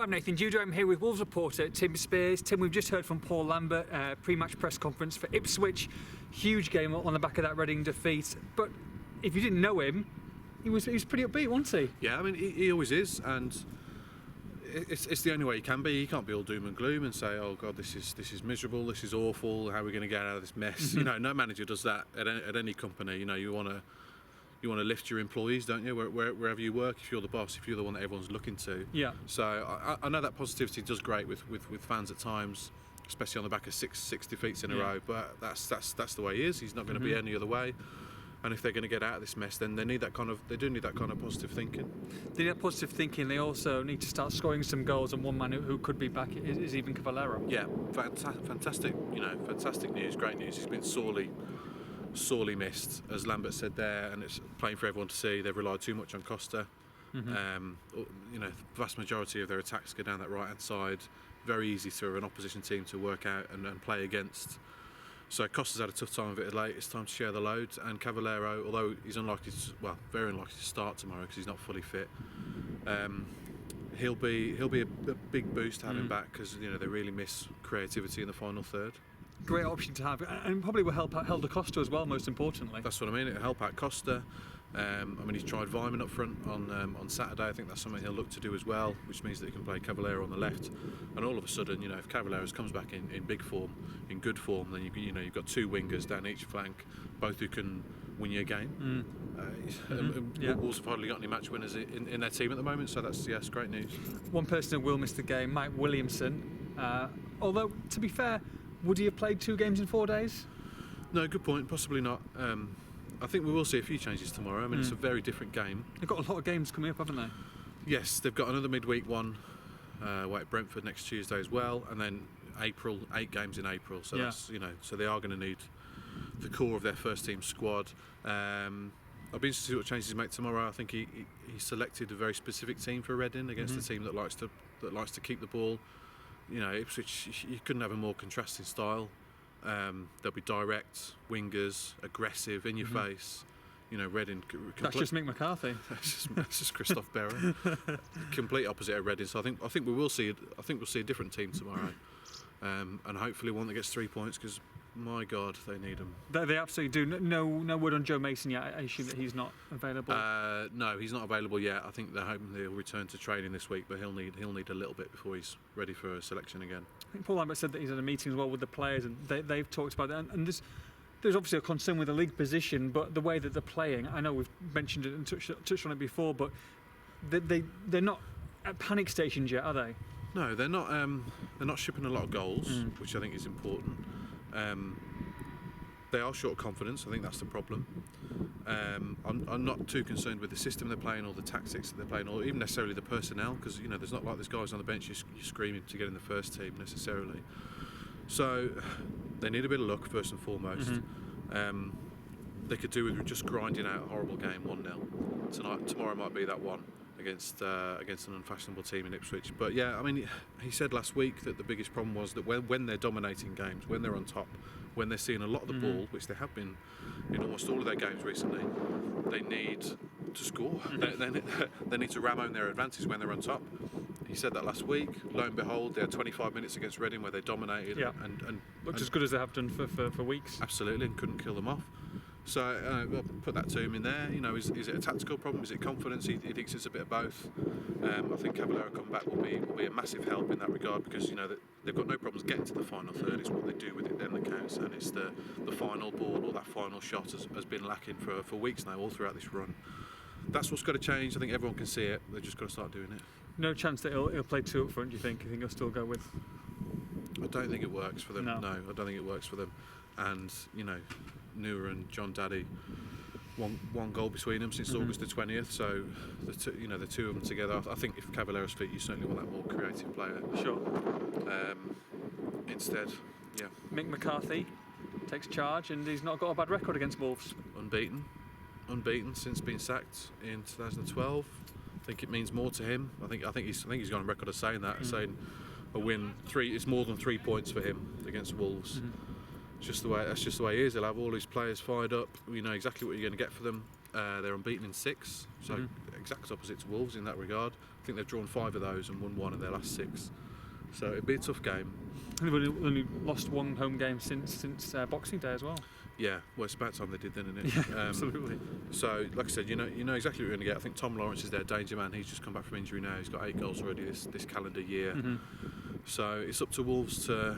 I'm Nathan Judo. I'm here with Wolves reporter Tim Spiers. Tim, we've just heard from Paul Lambert, pre-match press conference for Ipswich. Huge game on the back of that Reading defeat. But if you didn't know him, he was pretty upbeat, wasn't he? Yeah, I mean, he always is, and it's the only way he can be. He can't be all doom and gloom and say, "Oh God, this is miserable. This is awful. How are we going to get out of this mess?" Mm-hmm. You know, no manager does that at any company. You know, you want to lift your employees, don't you? Wherever you work, if you're the boss, if you're the one that everyone's looking to. Yeah. So I know that positivity does great with fans at times, especially on the back of six defeats in a row. But that's the way he is. He's not going to be any other way. And if they're going to get out of this mess, then they do need that kind of positive thinking. They need positive thinking. They also need to start scoring some goals. And one man who could be back is even Cavallero. Yeah, fantastic. You know, fantastic news, great news. He's been sorely missed, as Lambert said there, and it's plain for everyone to see. They've relied too much on Costa. You know, the vast majority of their attacks go down that right hand side. Very easy for an opposition team to work out and play against. So Costa's had a tough time of it late. It's time to share the load. And Cavallero, although he's very unlikely to start tomorrow because he's not fully fit, he'll be a big boost to have him back, because you know they really miss creativity in the final third. Great option to have, and probably will help out Helder Costa as well, most importantly. That's what I mean. It'll help out Costa. I mean, he's tried Vyman up front on Saturday. I think that's something he'll look to do as well, which means that he can play Cavallero on the left. And all of a sudden, you know, if Cavallero comes back in big form, in good form, then you've got two wingers down each flank, both who can win you a game. Wolves have hardly got any match winners in their team at the moment, so that's great news. One person who will miss the game, Mike Williamson. Although, to be fair, would he have played 2 games in 4 days? No, good point. Possibly not. I think we will see a few changes tomorrow. I mean, it's a very different game. They've got a lot of games coming up, haven't they? Yes, they've got another midweek one away at Brentford next Tuesday as well, and then 8 games in April. So that's, you know, so they are going to need the core of their first team squad. I'll be interested to see what changes he makes tomorrow. I think he selected a very specific team for Reading against a team that likes to keep the ball. You know, Ipswich, you couldn't have a more contrasting style. They'll be direct, wingers, aggressive, in your face. You know, Reading. That's just Mick McCarthy. That's just Christoph Berra. Complete opposite of Reading. So I think we'll see a different team tomorrow, and hopefully one that gets 3 points, because my God, they need them. They absolutely do. No word on Joe Mason yet. I assume that he's not available. No, he's not available yet. I think they're hoping he'll return to training this week, but he'll need a little bit before he's ready for a selection again. I think Paul Lambert said that he's had a meeting as well with the players, and they've talked about that. And there's obviously a concern with the league position, but the way that they're playing, I know we've mentioned it and touched on it before, but they're not at panic stations yet, are they? No, they're not. They're not shipping a lot of goals, which I think is important. They are short of confidence. I think that's the problem. I'm not too concerned with the system they're playing or the tactics that they're playing, or even necessarily the personnel, because you know there's not like there's guys on the bench you're screaming to get in the first team necessarily. So they need a bit of luck first and foremost. They could do with just grinding out a horrible game 1-0 tomorrow might be that one against an unfashionable team in Ipswich. But yeah, I mean, he said last week that the biggest problem was that when they're dominating games, when they're on top, when they're seeing a lot of the ball, which they have been in almost all of their games recently, they need to score. They need to ram home their advantage when they're on top. He said that last week. Lo and behold, they had 25 minutes against Reading where they dominated and looked as good as they have done for weeks. Absolutely, and couldn't kill them off. So I'll put that to him in there. You know, is it a tactical problem? Is it confidence? He thinks it's a bit of both. I think Cavallero coming back will be a massive help in that regard, because you know that they've got no problems getting to the final third. It's what they do with it then that counts, and it's the final ball or that final shot has been lacking for weeks now, all throughout this run. That's what's got to change. I think everyone can see it. They've just got to start doing it. No chance that he'll play 2 up front, do you think? You think he'll still go with? I don't think it works for them. No, I don't think it works for them. And you know, Noor and John Daddy, one goal between them since August the 20th. So the two of them together. I think if Cavallero's fit, you certainly want that more creative player. Sure. Instead, yeah. Mick McCarthy takes charge, and he's not got a bad record against Wolves. Unbeaten since being sacked in 2012. I think it means more to him. I think he's got a record of saying that, saying a win it's more than 3 points for him against Wolves. That's just the way he is. He'll have all his players fired up. You know exactly what you're going to get for them. They're unbeaten in 6, so exact opposite to Wolves in that regard. I think they've drawn 5 of those and won 1 of their last 6. So it'd be a tough game. And they've only lost 1 home game since Boxing Day as well. Yeah, well, it's about time they did then, isn't it? Yeah, absolutely. So, like I said, you know exactly what you're going to get. I think Tom Lawrence is their danger man. He's just come back from injury now. He's got 8 goals already this calendar year. Mm-hmm. So it's up to Wolves to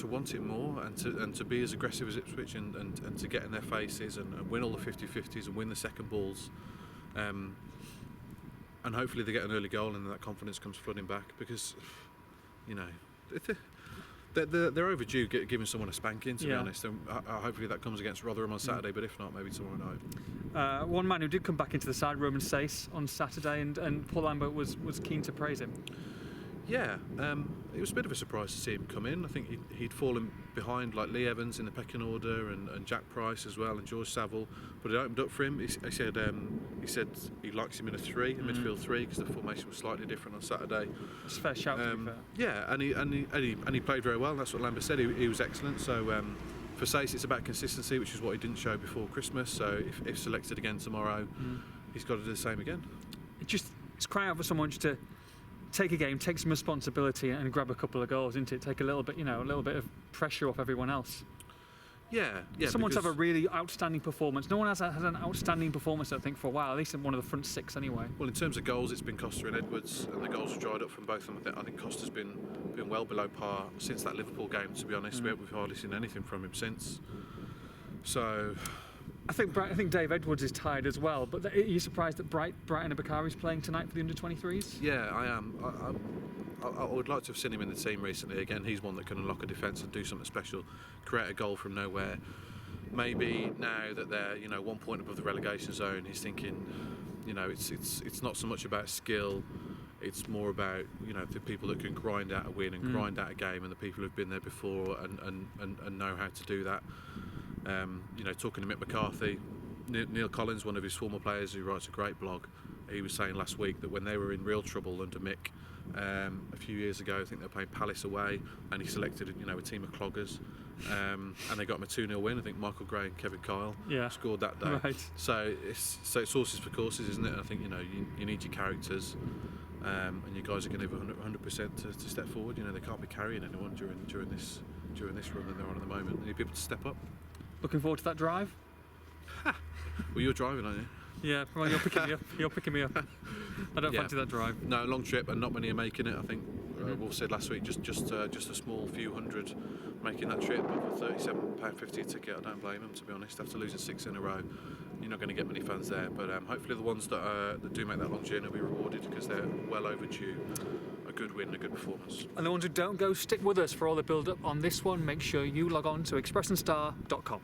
want it more and to be as aggressive as Ipswich and to get in their faces and win all the 50-50s and win the second balls. And hopefully they get an early goal and that confidence comes flooding back, because, you know, they're overdue giving someone a spanking, to be honest. And hopefully that comes against Rotherham on Saturday, but if not, maybe tomorrow night. One man who did come back into the side, Roman Sace, on Saturday, and Paul Lambert was keen to praise him. Yeah, it was a bit of a surprise to see him come in. I think he'd fallen behind like Lee Evans in the pecking order and Jack Price as well and George Saville, but it opened up for him. He said he likes him in a 3, a midfield 3, because the formation was slightly different on Saturday. It's a fair shout, to be fair. Yeah, and he played very well. That's what Lambert said. He was excellent. So for Sace, it's about consistency, which is what he didn't show before Christmas. So if selected again tomorrow, he's got to do the same again. It's crying out for someone just to take a game, take some responsibility, and grab a couple of goals, isn't it? Take a little bit of pressure off everyone else. Yeah. Someone to have a really outstanding performance. No one has an outstanding performance, I think, for a while. At least in one of the front 6, anyway. Well, in terms of goals, it's been Costa and Edwards, and the goals have dried up from both of them. I think Costa's been well below par since that Liverpool game. To be honest, we've hardly seen anything from him since. So, I think Dave Edwards is tired as well. But are you surprised that Brighton Bakari's playing tonight for the under-23s? Yeah, I am. I would like to have seen him in the team recently. Again, he's one that can unlock a defence and do something special, create a goal from nowhere. Maybe now that they're 1 point above the relegation zone, he's thinking, it's not so much about skill. It's more about the people that can grind out a win and grind out a game, and the people who've been there before and know how to do that. Talking to Mick McCarthy, Neil Collins, one of his former players who writes a great blog, he was saying last week that when they were in real trouble under Mick a few years ago, I think they were playing Palace away, and he selected a team of cloggers, and they got him a 2-0 win. I think Michael Gray and Kevin Kyle scored that day. Right. So it's horses for courses, isn't it? I think you need your characters, and your guys are going to have 100% to step forward. They can't be carrying anyone during this run that they're on at the moment. They need people to step up. Looking forward to that drive? Well, you're driving, aren't you? Yeah, well, you're picking me up. I don't fancy that drive. No, long trip, and not many are making it. I think Wolf said last week just a small few hundred making that trip. But for £37.50 a ticket, I don't blame them, to be honest. After losing 6 in a row, you're not going to get many fans there. But hopefully the ones that do make that long journey will be rewarded, because they're well overdue a good win, a good performance. And the ones who don't go, stick with us for all the build-up on this one. Make sure you log on to expressandstar.com.